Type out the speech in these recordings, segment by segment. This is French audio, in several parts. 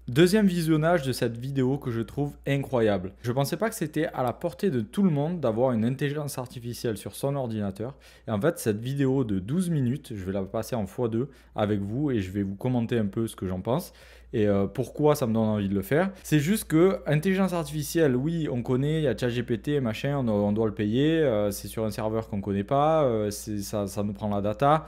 Deuxième visionnage de cette vidéo que je trouve incroyable. Je pensais pas que c'était à la portée de tout le monde d'avoir une intelligence artificielle sur son ordinateur. Et en fait, cette vidéo de 12 minutes, je vais la passer en x2 avec vous et je vais vous commenter un peu ce que j'en pense et pourquoi ça me donne envie de le faire. C'est juste que intelligence artificielle, oui, on connaît, il y a ChatGPT, machin, on doit le payer, c'est sur un serveur qu'on connaît pas, ça nous prend la data.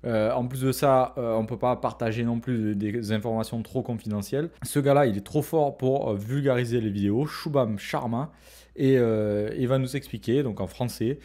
En plus de ça, on ne peut pas partager non plus des informations trop confidentielles. Ce gars-là, il est trop fort pour vulgariser les vidéos. Shubham Sharma. Et il va nous expliquer, donc en français,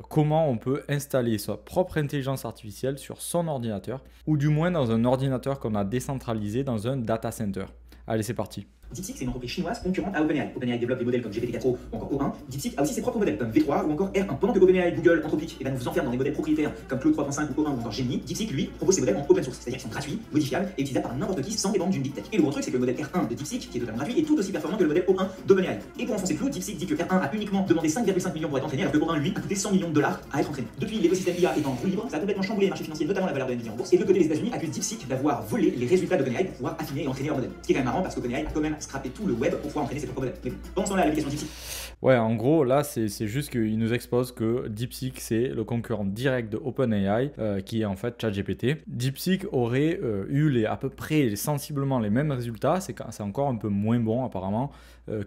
comment on peut installer sa propre intelligence artificielle sur son ordinateur, ou du moins dans un ordinateur qu'on a décentralisé dans un data center. Allez, c'est parti. DeepSeek, c'est une entreprise chinoise concurrente à OpenAI. OpenAI développe des modèles comme GPT-4o ou encore O1. DeepSeek a aussi ses propres modèles comme V3 ou encore R1. Pendant que OpenAI, Google, Anthropic nous enferment dans des modèles propriétaires comme Claude 3.5 ou O1 ou encore Gemini, DeepSeek, lui, propose ses modèles en open source, c'est-à-dire qu'ils sont gratuits, modifiables et utilisables par n'importe qui sans dépendre d'une big tech. Et le gros truc, c'est que le modèle R1 de DeepSeek, qui est totalement gratuit, est tout aussi performant que le modèle O1 d'OpenAI. Et pour enfoncer le clou, DeepSeek dit que R1 a uniquement demandé 5,5 millions pour être entraîné, alors que O1, lui, a coûté 100 millions de dollars à être entraîné. Depuis, l'écosystème IA est en roue libre, ça a complètement chamboulé les marchés financiers, notamment la valeur de Nvidia en bourse. Et de l'autre côté, les États-Unis accusent DeepSeek d'avoir volé les résultats d'OpenAI pour pouvoir affiner et entraîner leur modèle. Ce qui est quand même marrant parce qu'OpenAI a quand même scrappé tout le web pour pouvoir entraîner ses propres modèles. Mais pendant ce temps-là, l'application DeepSeek. Ouais, en gros, là, c'est juste qu'il nous expose que DeepSeek, c'est le concurrent direct de OpenAI, qui est en fait ChatGPT. DeepSeek aurait eu à peu près sensiblement les mêmes résultats, c'est encore un peu moins bon apparemment,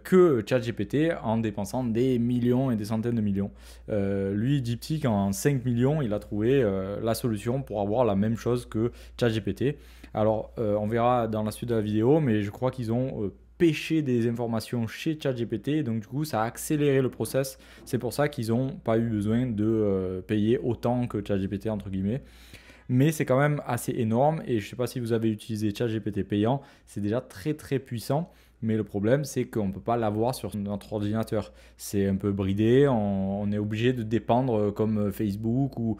que ChatGPT en dépensant des millions et des centaines de millions. Lui, DeepSeek, en 5 millions, il a trouvé la solution pour avoir la même chose que ChatGPT. Alors, on verra dans la suite de la vidéo, mais je crois qu'ils ont pêcher des informations chez ChatGPT, donc du coup ça a accéléré le process. C'est pour ça qu'ils n'ont pas eu besoin de payer autant que ChatGPT entre guillemets. Mais c'est quand même assez énorme et je ne sais pas si vous avez utilisé ChatGPT payant, c'est déjà très très puissant. Mais le problème, c'est qu'on ne peut pas l'avoir sur notre ordinateur. C'est un peu bridé, on est obligé de dépendre comme Facebook ou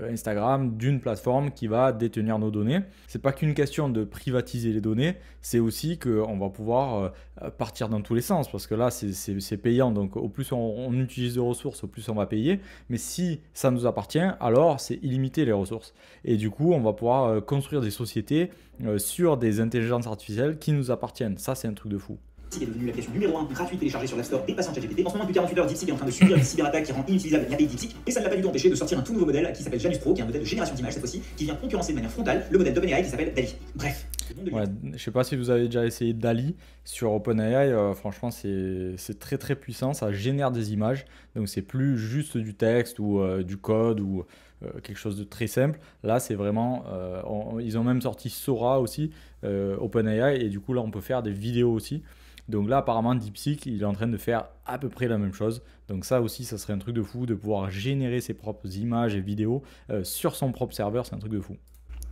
Instagram d'une plateforme qui va détenir nos données. C'est pas qu'une question de privatiser les données, c'est aussi qu'on va pouvoir partir dans tous les sens parce que là, c'est payant. Donc au plus on utilise de ressources, au plus on va payer. Mais si ça nous appartient, alors c'est illimité les ressources. Et du coup, on va pouvoir construire des sociétés sur des intelligences artificielles qui nous appartiennent. Ça, c'est un truc de fou. DeepSeek est devenu l'application numéro 1 gratuite téléchargée sur l'App Store dépassant ChatGPT. En ce moment, depuis 48 heures, DeepSeek est en train de subir une cyberattaque qui rend inutilisable l'API DeepSeek. Et ça ne l'a pas du tout empêché de sortir un tout nouveau modèle qui s'appelle Janus Pro, qui est un modèle de génération d'images cette fois-ci, qui vient concurrencer de manière frontale le modèle d'OpenAI qui s'appelle DALL-E. Bref. Ouais, je ne sais pas si vous avez déjà essayé DALL-E sur OpenAI, franchement c'est très très puissant, ça génère des images, donc c'est plus juste du texte ou du code ou quelque chose de très simple. Là c'est vraiment, ils ont même sorti Sora aussi, OpenAI, et du coup là on peut faire des vidéos aussi. Donc là apparemment DeepSeek il est en train de faire à peu près la même chose. Donc ça aussi ça serait un truc de fou de pouvoir générer ses propres images et vidéos sur son propre serveur, c'est un truc de fou.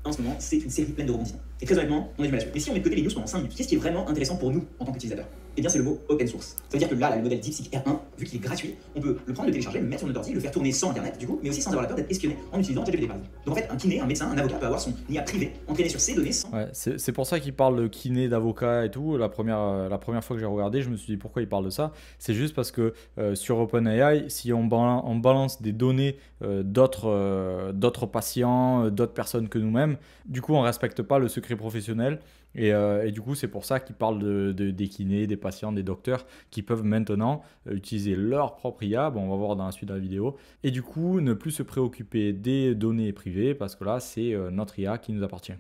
En ce moment, c'est une série pleine de rebondissements. Et très honnêtement, on a du mal à suivre. Mais si on met de côté les news pendant 5 minutes, qu'est-ce qui est vraiment intéressant pour nous en tant qu'utilisateurs? Eh bien, c'est le mot open source. Ça veut dire que là, le modèle DeepSeek R1, vu qu'il est gratuit, on peut le prendre, le télécharger, le mettre sur notre ordi, le faire tourner sans internet, du coup, mais aussi sans avoir la peur d'être espionné en utilisant ChatGPT par exemple. Donc en fait, un kiné, un médecin, un avocat peut avoir son IA privé entraîné sur ses données sans. Ouais, c'est pour ça qu'il parle de kiné, d'avocat et tout. La première fois que j'ai regardé, je me suis dit pourquoi il parle de ça. C'est juste parce que sur OpenAI, si on balance des données d'autres patients, d'autres personnes que nous-mêmes, du coup on ne respecte pas le secret professionnel. Et du coup, c'est pour ça qu'ils parlent des kinés, des patients, des docteurs qui peuvent maintenant utiliser leur propre IA. Bon, on va voir dans la suite de la vidéo. Et du coup, ne plus se préoccuper des données privées parce que là, c'est notre IA qui nous appartient.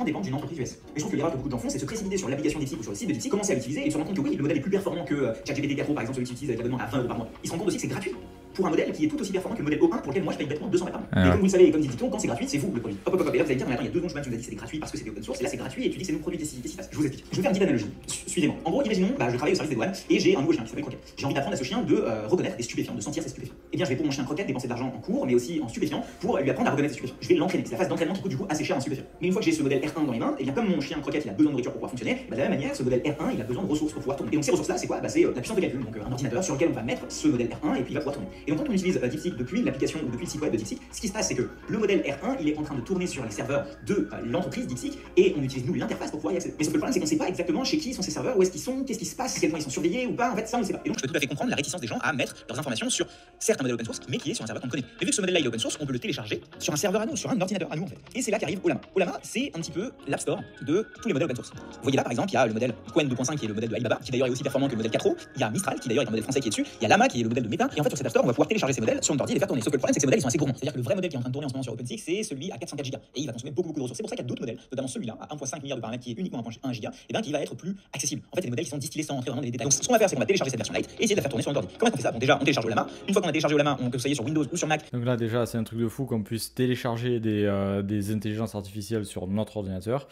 Dépend d'une entreprise US. Mais je trouve que l'erreur que beaucoup de gens font, c'est se précipiter sur l'application DeepSeek ou sur le site de DeepSeek, commencer à l'utiliser et se rendre compte que oui, le modèle est plus performant que ChatGPT 4 par exemple, celui qui utilise avec l'abonnement à 20 € par mois. Ils se rendent compte aussi que c'est gratuit pour un modèle qui est tout aussi performant que le modèle O1 pour lequel moi je paye bêtement 200 € par mois. Et comme vous le savez, et comme dit Dicton, quand c'est gratuit, c'est vous le produit. Hop hop hop. Et là vous allez me dire, mais attends, il y a 2 secondes, tu nous as dit que c'était gratuit parce que c'était open source, et là c'est gratuit et tu dis que c'est nous le produit. Qu'est-ce qui se passe? Je vous explique. Je vais faire une petite analogie. Suivez-moi. En gros, imaginons, je travaille au service des douanes et j'ai un nouveau chien qui s'appelle Croquette. J'ai envie d'apprendre à ce chien de reconnaître des stupéfiants, de sentir ces stupéfiants. Et bien je vais pour mon chien Croquette dépenser de l'argent en cours, mais aussi en stupéfiants pour lui apprendre à reconnaître ces stupéfiants. Je vais l'entraîner. C'est la phase d'entraînement qui coûte du coup assez cher en stupéfiants. Mais une fois que j'ai ce modèle R1 dans les mains, et bien comme mon chien Croquette il a besoin de nourriture pour pouvoir fonctionner, de la même manière, ce modèle R1 il a besoin de ressources pour pouvoir tourner. Et donc ces ressources là, c'est quoi? C'est la puissance de calcul. Donc un ordinateur sur lequel on va mettre ce modèle R1 et puis il va pouvoir tourner. Et donc quand on utilise DeepSeek depuis l'application ou depuis le site web de DeepSeek, ce qui se passe, c'est que le modèle R1, il est en train de tourner sur les serveurs de l'entreprise DeepSeek et on utilise nous l'interface pour pouvoir y accéder. Mais sauf que le problème, c'est qu'on ne sait pas exactement chez qui sont ces serveurs, où est-ce qu'ils sont, qu'est-ce qui se passe, à quel point ils sont surveillés ou pas. En fait, ça on ne sait pas. Et donc je peux tout à fait comprendre la réticence des gens à mettre leurs informations sur certes un modèle open source, mais qui est sur un serveur qu'on connaît. Mais vu que ce modèle-là il est open source, on peut le télécharger sur un serveur à nous, sur un ordinateur à nous en fait. Et c'est là qu'arrive Ollama. Ollama, c'est un petit peu l'App Store de tous les modèles open source. Vous voyez là par exemple, il y a le modèle Qwen 2.5 qui est le modèle de Alibaba, qui d'ailleurs est aussi performant que le modèle 4.0. Il y a Mistral qui d'ailleurs est un modèle français qui est dessus. Il y a Llama qui est le modèle de Meta. Et en fait sur cet App Store, on va pouvoir télécharger ces modèles sur notre ordi et les faire tourner. Sauf que le problème, c'est que ces modèles ils sont assez gourmands. C'est-à-dire que le vrai modèle qui est en train de tourner en ce moment sur OpenSeek, c'est celui à 404 Go et il va consommer beaucoup de ressources. C'est pour ça qu'il y a d'autres modèles, notamment celui-là à 1.5 milliard de paramètres qui est uniquement 1 giga, et bien qui va être plus accessible. En fait, c'est des modèles qui sont distillés sans rentrer vraiment dans les détails. Donc ce qu'on va faire, c'est qu'on va télécharger cette version light et essayer de la faire tourner sur notre ordi. Comment est-ce qu'on fait ça? Bon, déjà, on télécharge Ollama. Une fois qu'on a téléchargé Ollama, on peut essayer sur Windows ou sur Mac. Donc là déjà c'est un truc de fou qu'on puisse télécharger des intelligences artificielles sur notre ordinateur.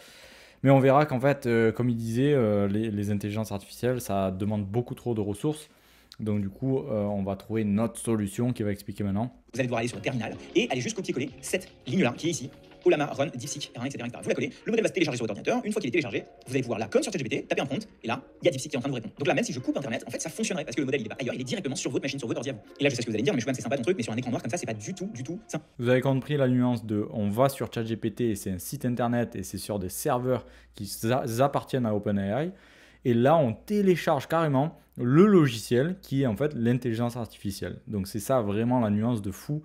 Mais on verra qu'en fait, comme il disait, les intelligences artificielles, ça demande beaucoup trop de ressources. Donc du coup, on va trouver notre solution qui va expliquer maintenant. Vous allez devoir aller sur le terminal et aller juste copier-coller cette ligne-là qui est ici. Ollama, Run, DeepSeek, R1, etc., etc. Vous la collez, le modèle va se télécharger sur votre ordinateur. Une fois qu'il est téléchargé, vous allez pouvoir là, comme sur ChatGPT, taper un prompt, et là, il y a DeepSeek qui est en train de vous répondre. Donc là, même si je coupe Internet, en fait, ça fonctionnerait parce que le modèle il est pas ailleurs, il est directement sur votre machine, sur votre ordi à vous. Et là, je sais ce que vous allez me dire, mais c'est sympa ton truc, mais sur un écran noir comme ça, c'est pas du tout ça. Vous avez compris la nuance de on va sur ChatGPT et c'est un site internet et c'est sur des serveurs qui appartiennent à OpenAI. Et là, on télécharge carrément le logiciel qui est en fait l'intelligence artificielle. Donc c'est ça vraiment la nuance de fou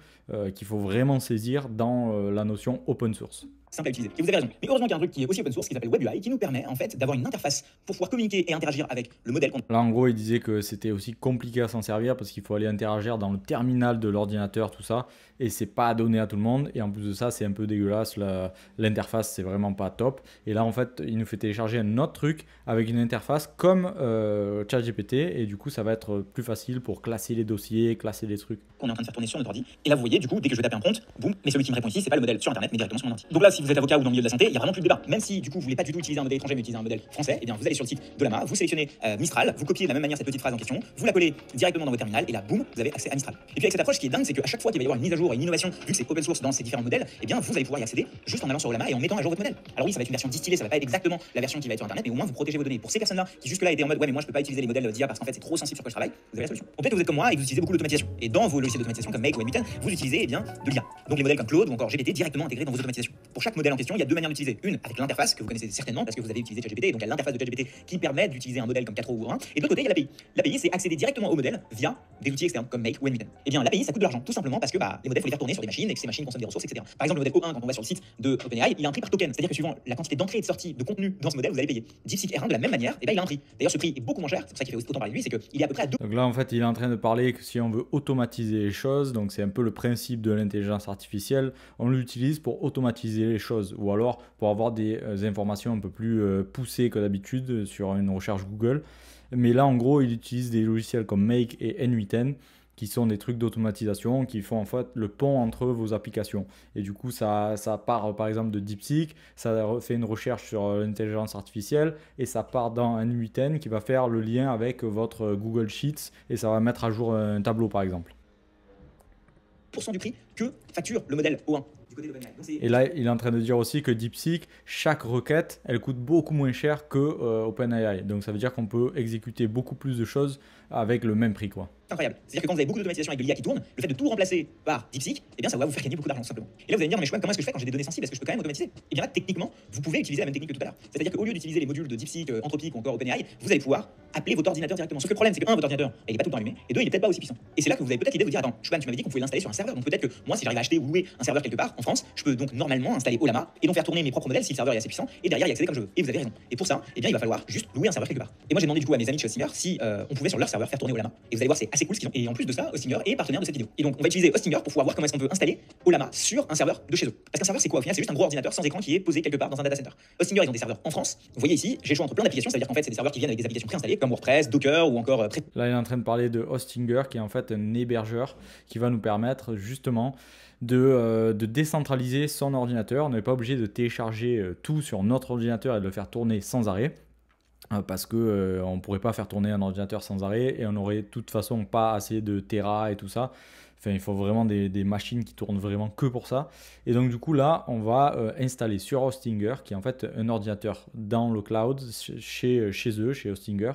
qu'il faut vraiment saisir dans la notion open source. Simple à utiliser. Et vous avez raison. Mais heureusement qu'il y a un truc qui est aussi open source qui s'appelle WebUI qui nous permet en fait d'avoir une interface pour pouvoir communiquer et interagir avec le modèle. Là en gros il disait que c'était aussi compliqué à s'en servir parce qu'il faut aller interagir dans le terminal de l'ordinateur, tout ça, et c'est pas donné à tout le monde, et en plus de ça c'est un peu dégueulasse, l'interface c'est vraiment pas top. Et là en fait il nous fait télécharger un autre truc avec une interface comme ChatGPT, et du coup ça va être plus facile pour classer les dossiers, classer les trucs. On est en train de faire tourner sur notre ordi, et là vous voyez du coup dès que je vais taper un prompt, boum, mais celui qui me répond ici c'est pas le modèle sur internet mais directement sur mon ordi. Donc là si vous êtes avocat ou dans le milieu de la santé, il y a vraiment plus de débat. Même si du coup vous voulez pas du tout utiliser un modèle étranger mais utiliser un modèle français, et bien vous allez sur le site d'Ollama, vous sélectionnez Mistral, vous copiez de la même manière cette petite phrase en question, vous la collez directement dans votre terminal et là boum, vous avez accès à Mistral. Et puis avec cette approche, ce qui est dingue, c'est qu'à chaque fois qu'il va y avoir une mise à jour et une innovation, vu que c'est open source dans ces différents modèles, et bien vous allez pouvoir y accéder juste en allant sur Ollama et en mettant à jour votre modèle. Alors oui, ça va être une version distillée, ça va pas être exactement la version qui va être sur internet, mais au moins vous protégez vos données. Pour ces personnes-là qui jusque-là étaient en mode ouais mais moi je peux pas utiliser les modèles d'IA parce qu'en fait c'est trop sensible sur quoi je travaille, vous avez la solution. Peut-être que vous êtes comme moi et que vous utilisez beaucoup d'automatisation. Et dans vos logiciels d'automatisation comme Make ou N8N, vous utilisez eh bien de l'IA. Donc les modèles comme Claude ou encore GPT directement intégrés dans vos automatisations. Pour chaque modèle en question, il y a deux manières d'utiliser. Une avec l'interface que vous connaissez certainement parce que vous avez utilisé ChatGPT, donc il y a l'interface de ChatGPT qui permet d'utiliser un modèle comme 4.0 ou 1. Et de l'autre côté, il y a l'API. L'API c'est accéder directement au modèle via des outils externes comme Make ou N8N. Et bien l'API ça coûte de l'argent tout simplement parce que les modèles faut les faire tourner sur des machines et que ces machines consomment des ressources, etc. Par exemple le modèle O1 quand on va sur le site de OpenAI, il a un prix par token, c'est-à-dire que suivant la quantité d'entrée et de sortie de contenu dans ce modèle, vous allez payer. DeepSeek R1 de la même manière, et il a un prix. D'ailleurs ce prix est beaucoup moins cher, c'est pour ça qu'il fait autant parler de lui, c'est qu'il est à peu près à 2. Donc là en fait il est en train de parler que si on veut automatiser les choses, donc c'est un peu le principe de l'intelligence artificielle, on l'utilise pour automatiser les choses ou alors pour avoir des informations un peu plus poussées que d'habitude sur une recherche Google. Mais là en gros il utilise des logiciels comme Make et N8N qui sont des trucs d'automatisation qui font en fait le pont entre vos applications. Et du coup, ça part par exemple de DeepSeek, ça fait une recherche sur l'intelligence artificielle et ça part dans N8N qui va faire le lien avec votre Google Sheets et ça va mettre à jour un tableau par exemple. Du prix que facture le modèle O1. Et là, il est en train de dire aussi que DeepSeek, chaque requête, elle coûte beaucoup moins cher que OpenAI. Donc ça veut dire qu'on peut exécuter beaucoup plus de choses avec le même prix, quoi. Incroyable. C'est-à-dire que quand vous avez beaucoup d'automatisation avec de l'IA qui tourne, le fait de tout remplacer par DeepSeek, eh bien ça va vous faire gagner beaucoup d'argent simplement. Et là vous allez me dire, mais comment est-ce que je fais quand j'ai des données sensibles? Est-ce que je peux quand même automatiser? Et bien là, techniquement, vous pouvez utiliser la même technique que tout à l'heure. C'est-à-dire qu'au lieu d'utiliser les modules de DeepSeek, Anthropic ou encore OpenAI, vous allez pouvoir appeler votre ordinateur directement. Sauf que le problème, c'est que votre ordinateur, il est pas tout le temps allumé, et deux, il est peut-être pas aussi puissant. Et c'est là que vous avez peut-être l'idée de vous dire, attends, Shouban, tu m'avais dit qu'on pouvait l'installer sur un serveur. Donc peut-être que moi, si j'arrive à acheter ou louer un serveur quelque part en France, je peux donc normalement installer Ollama et donc faire tourner mes propres modèles si le serveur est assez puissant et derrière y accéder comme je veux. Et vous avez raison. Et pour ça, eh bien, il va falloir juste louer un serveur quelque part. Et moi, j'ai demandé du coup à mes amis de Hostinger si on pouvait sur leur serveur faire tourner Ollama. Et vous allez voir, c'est assez cool ce qu'ils ont. Et en plus de ça, Hostinger est partenaire de cette vidéo. Et donc, on va utiliser Hostinger pour pouvoir voir comment est-ce qu'on peut installer Ollama sur un serveur de chez eux. Parce qu'un serveur, c'est quoi? Au final, c'est juste un gros ordinateur sans écran qui est posé quelque part dans un data center. Hostinger, ils ont des serveurs en France. Vous voyez ici, j'ai le choix entre plein d'applications. Ça veut dire qu'en fait, c'est des serveurs qui viennent avec des applications préinstallées comme WordPress, Docker ou encore Là, il est en train de parler de Hostinger, qui est en fait un hébergeur qui va nous permettre justement de décentraliser son ordinateur. On n'est pas obligé de télécharger tout sur notre ordinateur et de le faire tourner sans arrêt. Parce qu'on ne pourrait pas faire tourner un ordinateur sans arrêt et on n'aurait de toute façon pas assez de Tera et tout ça. Enfin, il faut vraiment des machines qui tournent vraiment que pour ça. Et donc du coup là, on va installer sur Hostinger, qui est en fait un ordinateur dans le cloud chez eux, chez Hostinger.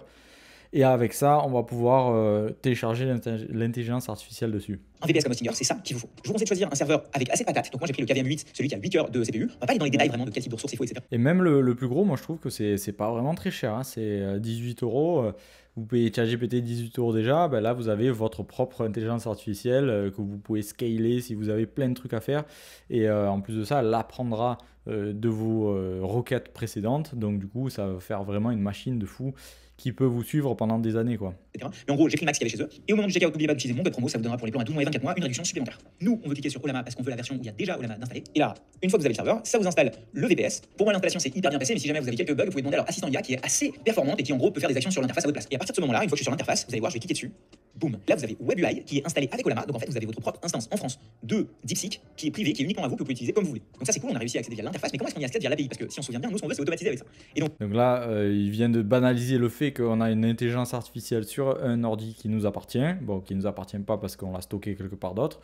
Et avec ça, on va pouvoir télécharger l'intelligence artificielle dessus. un VPS comme Hostinger, c'est ça qu'il vous faut. Je vous conseille de choisir un serveur avec assez de patates. Donc moi j'ai pris le KVM8, celui qui a 8 cœurs de CPU. On va pas aller dans les détails vraiment de quel type de ressources il faut, etc. Et même le plus gros, moi je trouve que c'est pas vraiment très cher, hein. C'est 18 euros. Vous payez ChatGPT 18 euros déjà, ben là vous avez votre propre intelligence artificielle que vous pouvez scaler si vous avez plein de trucs à faire. Et en plus de ça, elle apprendra de vos requêtes précédentes. Donc du coup, ça va faire vraiment une machine de fou qui peut vous suivre pendant des années, quoi. Etc. Mais en gros, j'ai pris le max qu'il y avait chez eux. Et au moment du checkout, n'oubliez pas d'utiliser mon code promo, ça vous donnera pour les plans à 12 mois et 24 mois une réduction supplémentaire. Nous, on veut cliquer sur Ollama parce qu'on veut la version où il y a déjà Ollama d'installer. Et là, une fois que vous avez le serveur, ça vous installe le VPS. Pour moi, l'installation c'est hyper bien passé, mais si jamais vous avez quelques bugs, vous pouvez demander à leur assistant IA qui est assez performante et qui en gros peut faire des actions sur l'interface à votre place. Et à partir de ce moment-là, une fois que je suis sur l'interface, vous allez voir, je vais cliquer dessus. Boum. Là, vous avez WebUI qui est installé avec Ollama. Donc en fait, vous avez votre propre instance en France de DeepSeek qui est privée, qui est uniquement à vous, que vous pouvez utiliser comme vous voulez. Donc ça, c'est cool, on a réussi à accéder via l'interface. Mais comment est-ce qu'on y accède via l'API? Parce que si on se souvient bien, nous, ce qu'on veut, c'est automatiser avec ça. Et donc là, il vient de banaliser le fait qu'on a une intelligence artificielle sur un ordi qui nous appartient. Bon, qui ne nous appartient pas parce qu'on l'a stocké quelque part d'autre.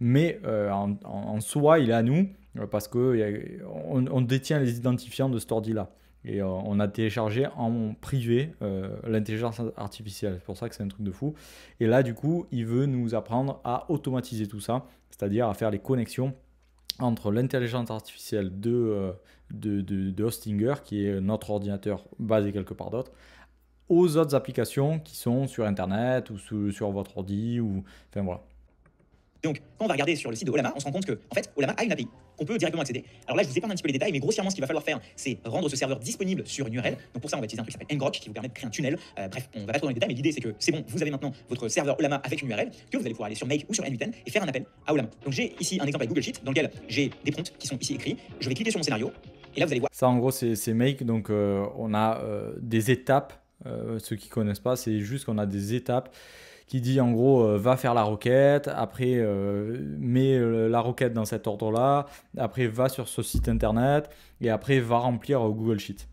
Mais en soi, il est à nous parce qu'on détient les identifiants de cet ordi-là. Et on a téléchargé en privé l'intelligence artificielle. C'est pour ça que c'est un truc de fou. Et là, du coup, il veut nous apprendre à automatiser tout ça, c'est-à-dire à faire les connexions entre l'intelligence artificielle de Hostinger, qui est notre ordinateur basé quelque part d'autre, aux autres applications qui sont sur Internet ou sur votre ordi. Enfin voilà. Donc, quand on va regarder sur le site de Ollama, on se rend compte que, en fait, Ollama a une API qu'on peut directement accéder. Alors là, je vous épargne un petit peu les détails, mais grossièrement, ce qu'il va falloir faire, c'est rendre ce serveur disponible sur une URL. Donc pour ça, on va utiliser un truc qui s'appelle ngrok, qui vous permet de créer un tunnel. Bref, on va pas trop dans les détails, mais l'idée, c'est que c'est bon, vous avez maintenant votre serveur Ollama avec une URL, que vous allez pouvoir aller sur Make ou sur N8N et faire un appel à Ollama. Donc j'ai ici un exemple avec Google Sheet, dans lequel j'ai des prompts qui sont ici écrits. Je vais cliquer sur mon scénario, et là, vous allez voir. Ça, en gros, c'est Make. Donc on a des étapes. Ceux qui connaissent pas, c'est juste qu'on a des étapes qui dit en gros va faire la requête, après mets la requête dans cet ordre-là, après va sur ce site internet et après va remplir Google Sheet.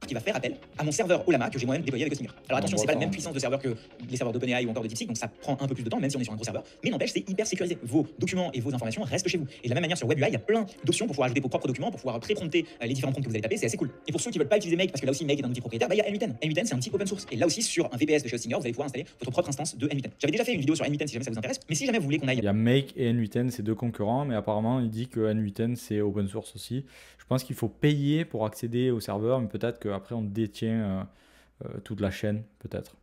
Qui va faire appel à mon serveur Ollama que j'ai moi-même déployé avec Hostinger. Alors attention, c'est pas la même puissance de serveur que les serveurs d'OpenAI ou encore de DeepSeek, donc ça prend un peu plus de temps, même si on est sur un gros serveur. Mais n'empêche, c'est hyper sécurisé. Vos documents et vos informations restent chez vous. Et de la même manière, sur WebUI, il y a plein d'options pour pouvoir ajouter vos propres documents, pour pouvoir pré-prompter les différents prompts que vous allez taper. C'est assez cool. Et pour ceux qui veulent pas utiliser Make, parce que là aussi Make est un outil propriétaire, bah il y a N8N. N8N, c'est un outil open source. Et là aussi, sur un VPS de chez Hostinger, vous allez pouvoir installer votre propre instance de N8N. J'avais déjà fait une vidéo sur N8N si jamais ça vous intéresse, mais si jamais vous voulez qu'on aille. Il y a Make et N8N, c'est deux concurrents, mais apparemment il dit que N8N c'est open source aussi. Je pense qu'il faut payer pour accéder au serveur, mais peut-être qu'après on détient toute la chaîne, peut-être.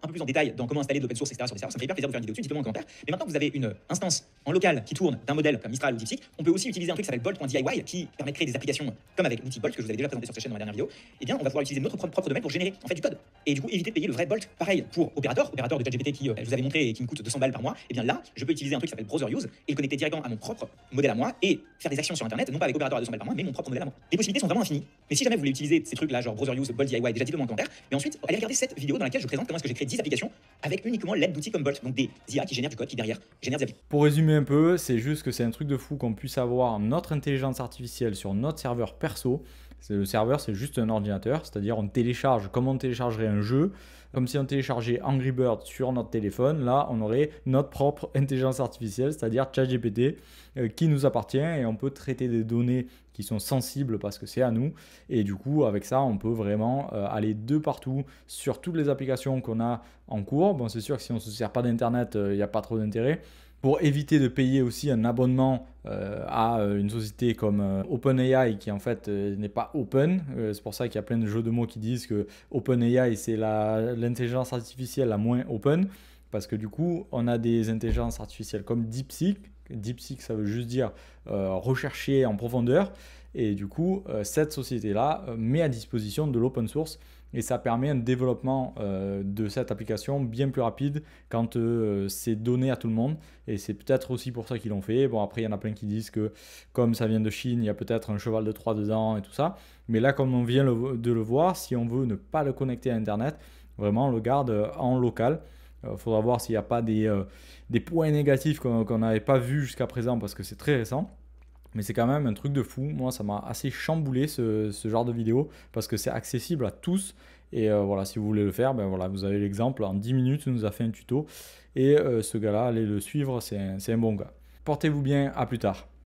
Un peu plus en détail dans comment installer de l'open source, etc. sur des serveurs. Ça me fait hyper plaisir de faire une vidéo dessus, dites-le moi en commentaire. Mais maintenant que vous avez une instance en local qui tourne d'un modèle comme Mistral ou DeepSeek, on peut aussi utiliser un truc qui s'appelle Bolt.diy qui permet de créer des applications comme avec l'outil Bolt que je vous avais déjà présenté sur cette chaîne dans ma dernière vidéo. Et bien, on va pouvoir utiliser notre propre domaine pour générer en fait du code. Et du coup, éviter de payer le vrai Bolt. Pareil pour opérateur de ChatGPT qui je vous avais montré et qui me coûte 200 balles par mois. Et bien là, je peux utiliser un truc qui s'appelle Browser Use et le connecter directement à mon propre modèle à moi et faire des actions sur Internet, non pas avec opérateur à 200 balles par mois, mais mon propre modèle à moi. Les possibilités sont vraiment infinies. Mais si jamais vous voulez utiliser ces trucs là, genre Browser Use, Bolt.diy, déjà dites-le moi en commentaire. Mais ensuite, allez regarder cette vidéo dans laquelle je présente comment est-ce que j'ai créé 10 applications avec uniquement l'aide d'outils comme Bolt, donc des IA qui génèrent du code qui derrière génèrent des applications. Pour résumer un peu, c'est juste que c'est un truc de fou qu'on puisse avoir notre intelligence artificielle sur notre serveur perso. Le serveur, c'est juste un ordinateur, c'est-à-dire on télécharge comme on téléchargerait un jeu, comme si on téléchargeait Angry Birds sur notre téléphone. Là, on aurait notre propre intelligence artificielle, c'est-à-dire ChatGPT, qui nous appartient et on peut traiter des données qui sont sensibles parce que c'est à nous. Et du coup, avec ça, on peut vraiment aller de partout sur toutes les applications qu'on a en cours. Bon, c'est sûr que si on ne se sert pas d'Internet, il n'y a pas trop d'intérêt. Pour éviter de payer aussi un abonnement à une société comme OpenAI qui en fait n'est pas open. C'est pour ça qu'il y a plein de jeux de mots qui disent que OpenAI c'est l'intelligence artificielle la moins open. Parce que du coup, on a des intelligences artificielles comme DeepSeek. DeepSeek, ça veut juste dire rechercher en profondeur. Et du coup, cette société-là met à disposition de l'open source. Et ça permet un développement de cette application bien plus rapide quand c'est donné à tout le monde. Et c'est peut-être aussi pour ça qu'ils l'ont fait. Bon, après, il y en a plein qui disent que comme ça vient de Chine, il y a peut-être un cheval de Troie dedans et tout ça. Mais là, comme on vient de le voir, si on veut ne pas le connecter à Internet, vraiment, on le garde en local. Il faudra voir s'il n'y a pas des points négatifs qu'on n'avait pas vus jusqu'à présent parce que c'est très récent. Mais c'est quand même un truc de fou. Moi, ça m'a assez chamboulé ce genre de vidéo parce que c'est accessible à tous. Et voilà, si vous voulez le faire, ben voilà, vous avez l'exemple. En 10 minutes, il nous a fait un tuto. Et ce gars-là, allez le suivre, c'est un bon gars. Portez-vous bien, à plus tard.